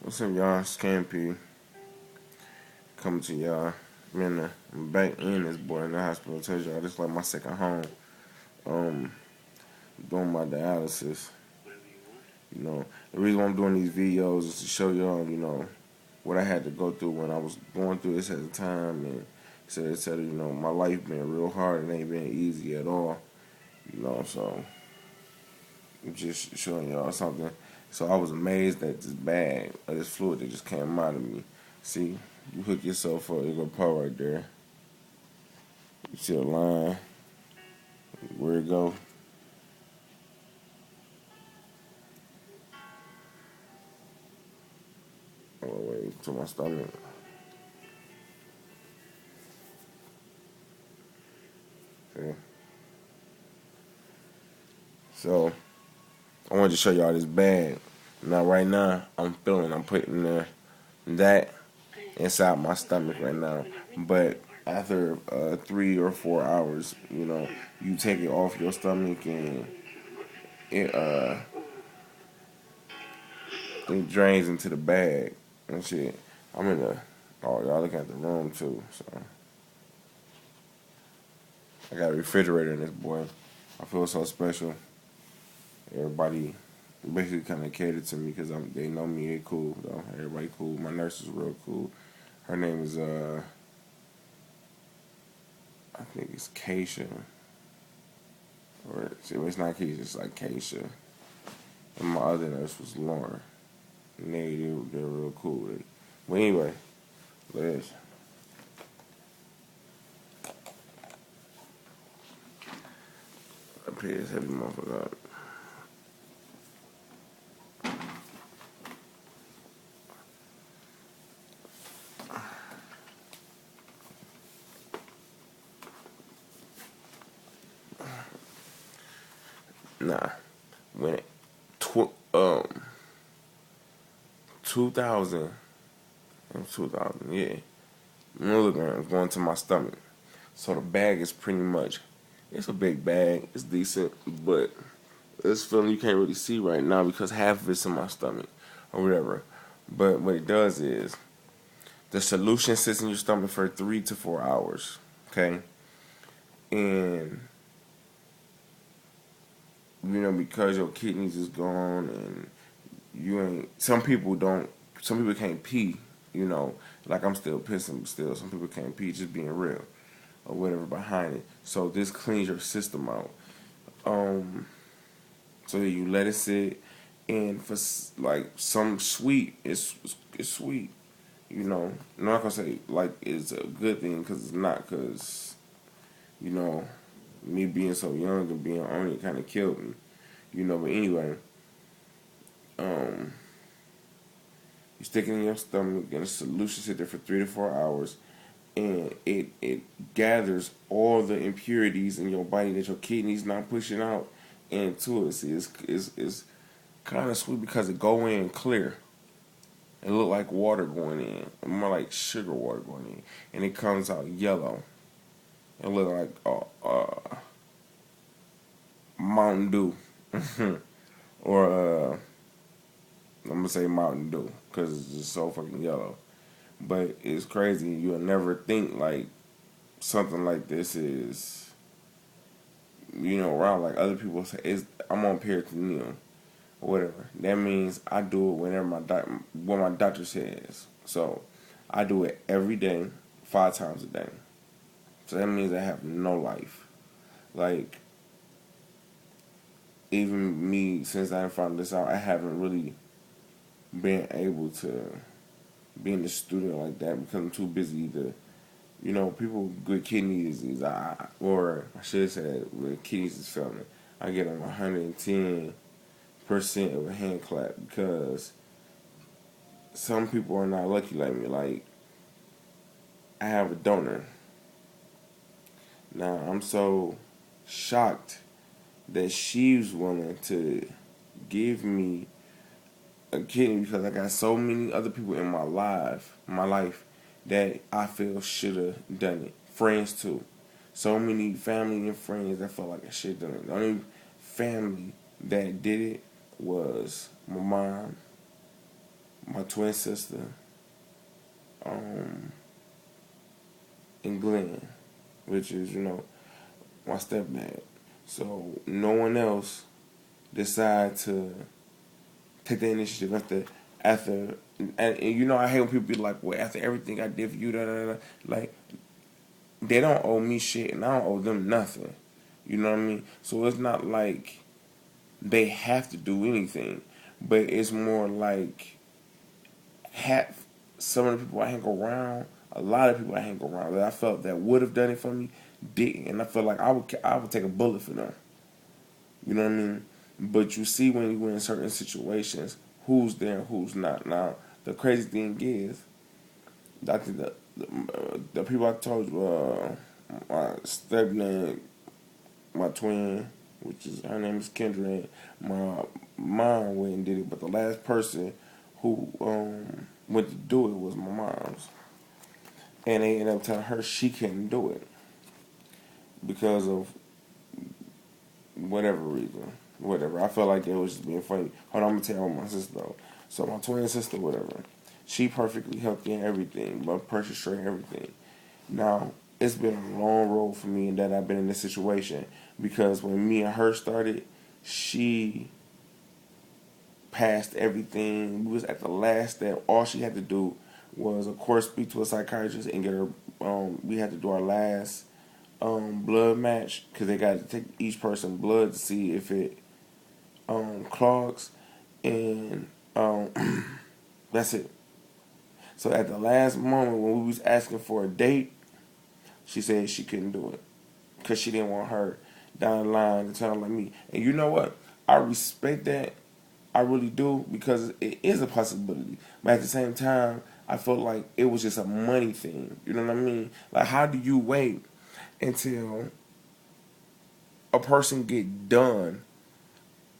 What's up, y'all? It's KMP coming to y'all. I'm back in this boy in the hospital. I told y'all this is like my second home. Um, Doing my dialysis. The reason why I'm doing these videos is to show y'all, what I had to go through when I was going through this at the time, and et cetera. My life been real hard and ain't been easy at all. So I'm just showing y'all something. So I was amazed at this bag of this fluid that just came out of me. See, you hook yourself up, you go pour right there. You see the line, where it go. All the way to my stomach. See? So I wanted to show y'all this bag. Now right now I'm putting that inside my stomach right now. But after 3 or 4 hours, you take it off your stomach and it it drains into the bag and shit. I'm in the y'all looking at the room too, so I got a refrigerator in this boy. I feel so special. Everybody basically kind of catered to me because they know me. They cool though. Everybody cool. My nurse is real cool. Her name is I think it's Keisha, or it's not Keisha. It's like Keisha. And my other nurse was Lauren. And they're real cool. But anyway, look at this. I pay this heavy motherfucker up. Nah, when 2000, 2000, yeah. Milligrams going to my stomach. So the bag is pretty much, it's a big bag, it's decent, but this feeling you can't really see right now because half of it's in my stomach or whatever. But what it does is the solution sits in your stomach for 3 to 4 hours, okay? And because your kidneys is gone and you ain't, some people can't pee, like I'm still pissing, but still some people can't pee, just being real or whatever behind it. So this cleans your system out. So that you let it sit, and for like some sweet, it's sweet. I'm not gonna say like it's a good thing because it's not. Because you know, me being so young and being on it kind of killed me. But anyway, um, you stick it in your stomach, and the solution sit there for 3 to 4 hours, and it gathers all the impurities in your body that your kidneys not pushing out into it. See, it's kind of sweet because it go in clear. It look like water going in, more like sugar water going in, and it comes out yellow. It look like Mountain Dew, or I'm gonna say Mountain Dew because it's just so fucking yellow. But it's crazy. You'll never think like something like this is around. Like other people say, I'm on peritoneum or whatever. That means I do it whenever what my doctor says. So I do it every day, 5 times a day. So that means I have no life. Like even me, since I found this out, I haven't really been able to be in the studio like that because I'm too busy to. People with good kidney disease, or I should have said with kidneys is failing, I get them 110% of a hand clap because some people are not lucky like me. Like, I have a donor. Now, I'm so shocked that she's willing to give me a kidney because I got so many other people in my life that I feel should have done it. Friends too. So many family and friends that felt like I should have done it. The only family that did it was my mom, my twin sister, and Glenn, which is, my stepdad. So no one else decided to take the initiative after and I hate when people be like, well, after everything I did for you, da da da. Like, they don't owe me shit, and I don't owe them nothing. You know what I mean? So it's not like they have to do anything, but it's more like half some of the people I hang around, a lot of people I hang around that I felt that would have done it for me didn't, and I feel like I would take a bullet for them. You know what I mean? But you see when you're in certain situations, who's there and who's not. Now the crazy thing is, I think the people I told you, my stepdad, my twin, which is her name is Kendra, and my mom went and did it. But the last person who went to do it was my mom's, and they ended up telling her she couldn't do it because of whatever reason. Whatever. I felt like it was just being funny. Hold on, I'm gonna tell you about my sister though. So my twin sister, whatever, she perfectly healthy and everything, but pressure straight and everything. Now, it's been a long road for me and that I've been in this situation because when me and her started, she passed everything. We was at the last step. All she had to do was, of course, speak to a psychiatrist and get her. We had to do our last blood match because they got to take each person blood to see if it clogs, and that's it. So at the last moment when we was asking for a date, she said she couldn't do it because she didn't want her down the line to turn out like me. And you know what? I respect that. I really do because it is a possibility. But at the same time, I felt like it was just a money thing. You know what I mean? Like, how do you wait until a person get done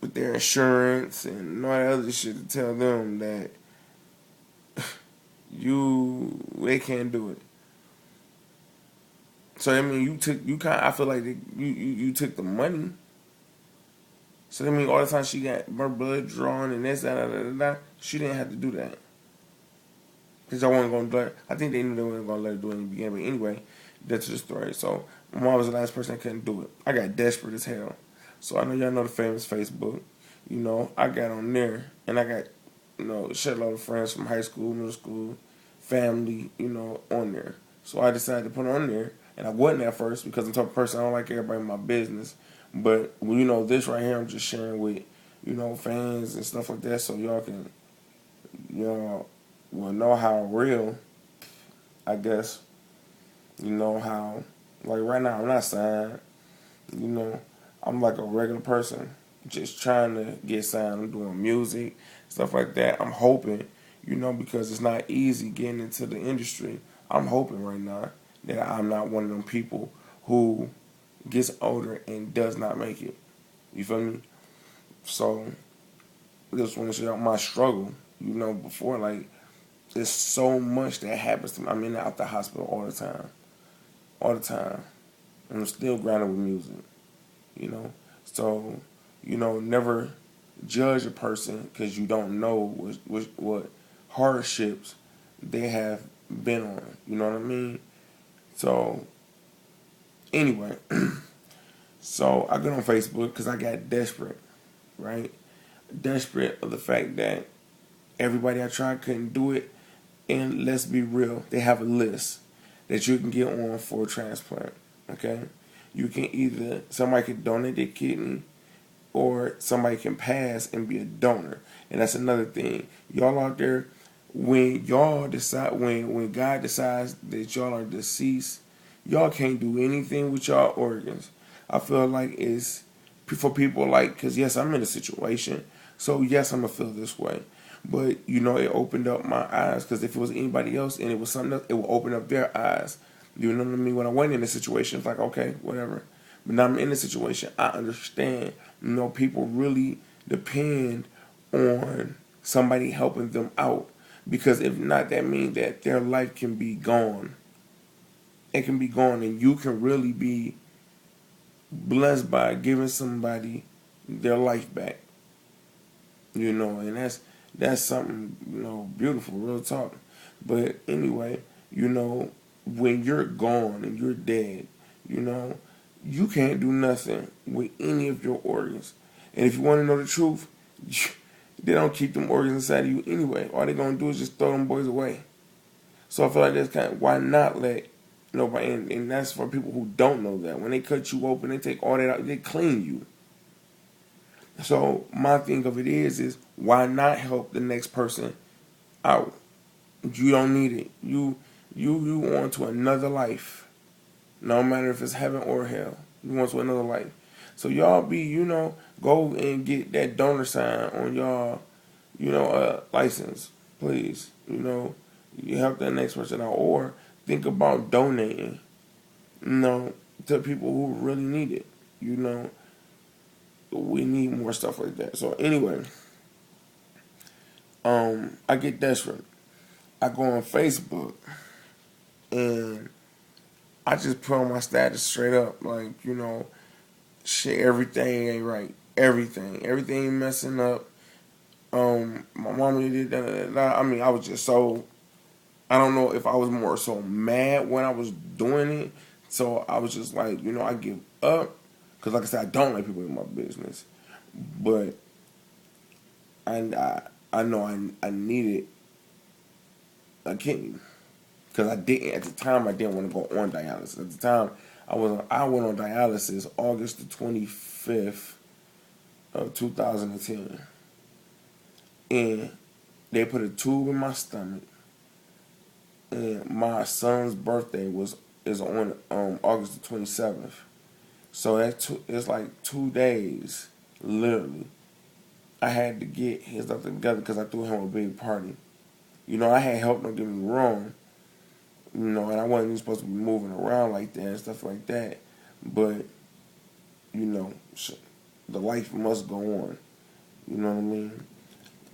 with their insurance and all that other shit to tell them that they can't do it? So I mean, I feel like you took the money. So I mean, all the time she got her blood drawn and this, that, she didn't have to do that. Because I wasn't going to let her. I think they knew they weren't going to let her do it in the beginning. But anyway, that's the story. So my mom was the last person that couldn't do it. I got desperate as hell. So I know y'all know the famous Facebook. I got on there and I got, a shitload of friends from high school, middle school, family, on there. So I decided to put it on there. And I wasn't at first because I'm the type of person I don't like everybody in my business. But, this right here I'm just sharing with, fans and stuff like that so y'all can, will know how real, I guess, how, like right now I'm not signed, I'm like a regular person just trying to get signed. I'm doing music, stuff like that. I'm hoping, because it's not easy getting into the industry. I'm hoping right now that I'm not one of them people who gets older and does not make it. You feel me? So, I just want to share my struggle, before, like, there's so much that happens to me. I'm in and out the hospital all the time. All the time. And I'm still grinding with music, So, never judge a person because you don't know what hardships they have been on. You know what I mean? So, anyway, so I got on Facebook because I got desperate, right? Desperate of the fact that everybody I tried couldn't do it. And let's be real, they have a list that you can get on for a transplant, okay? You can somebody can donate their kidney or somebody can pass and be a donor. And that's another thing. Y'all out there, when y'all decide, when God decides that y'all are deceased, y'all can't do anything with y'all organs. I feel like it's for people like, because yes, I'm in a situation, so yes, I'm going to feel this way. But, it opened up my eyes, because if it was anybody else and it was something else, it would open up their eyes. You know what I mean? When I went in the situation, it's like, okay, whatever. But now I'm in the situation, I understand, people really depend on somebody helping them out. Because if not, that means that their life can be gone. It can be gone, and you can really be blessed by giving somebody their life back. And That's something, beautiful, real talk. But anyway, when you're gone and you're dead, you know, you can't do nothing with any of your organs. And if you want to know the truth, they don't keep them organs inside of you anyway. All they're gonna do is just throw them boys away. So I feel like that's kind of why not let nobody. And that's for people who don't know that. When they cut you open, they take all that out. They clean you. So my thing of it is why not help the next person out? You don't need it. You on to another life. No matter if it's heaven or hell. You want to another life. So y'all go and get that donor sign on y'all, license, please. You help that next person out. Or think about donating, to people who really need it. We need more stuff like that. So anyway, I get desperate. I go on Facebook and I just put on my status straight up, like, shit, everything ain't right. Everything messing up. My mama did that. I mean, I was just so, I don't know if I was more so mad when I was doing it. So I was just like, I give up. Because like I said, I don't like people in my business. But I know I needed a kidney. Because I didn't, at the time, I didn't want to go on dialysis. At the time, I went on dialysis August the 25th of 2010. And they put a tube in my stomach. And my son's birthday is on August the 27th. So it's like 2 days, literally. I had to get his stuff together because I threw him a big party. I had help, don't get me wrong. And I wasn't even supposed to be moving around like that and stuff like that. But, the life must go on. You know what I mean?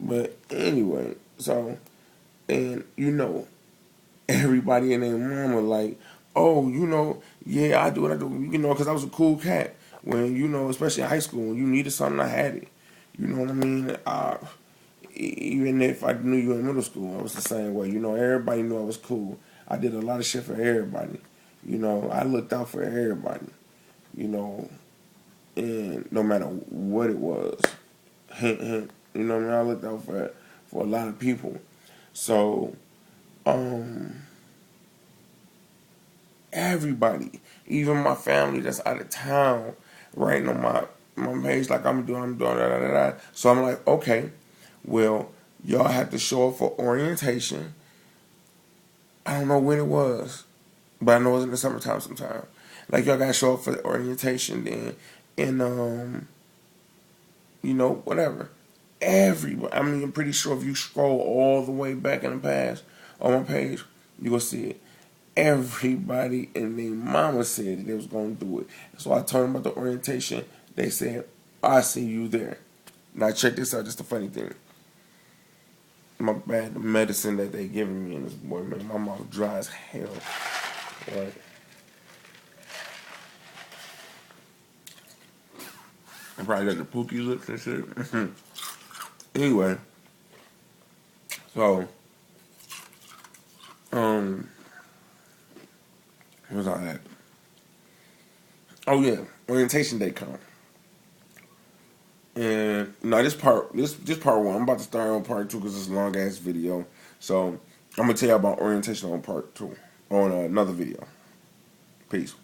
But anyway, so, and everybody and their mama like, oh, yeah, I do what I do, because I was a cool cat. When, especially in high school, when you needed something, I had it. You know what I mean? Even if I knew you in middle school, I was the same way. Everybody knew I was cool. I did a lot of shit for everybody. I looked out for everybody. And no matter what it was, hint, hint. What I mean? I looked out for a lot of people. So, everybody, even my family that's out of town, writing on my page like I'm doing, da, da, da, da. So I'm like, okay, well, y'all have to show up for orientation. I don't know when it was, but I know it was in the summertime sometime. Like, y'all gotta show up for the orientation then, and whatever. Everybody, I mean, I'm pretty sure if you scroll all the way back in the past on my page, you will see it. Everybody and their mama said that they was going to do it. So I told them about the orientation. They said, I see you there. Now check this out, just a funny thing. My bad, the medicine that they giving me in this boy, man, my mouth dry as hell. Right? I probably got the pookie lips and shit. Anyway, so, where's I at? Oh yeah, orientation day come. And no, this part one. I'm about to start on part two because it's a long ass video. So I'm gonna tell you about orientation on part two on another video. Peace.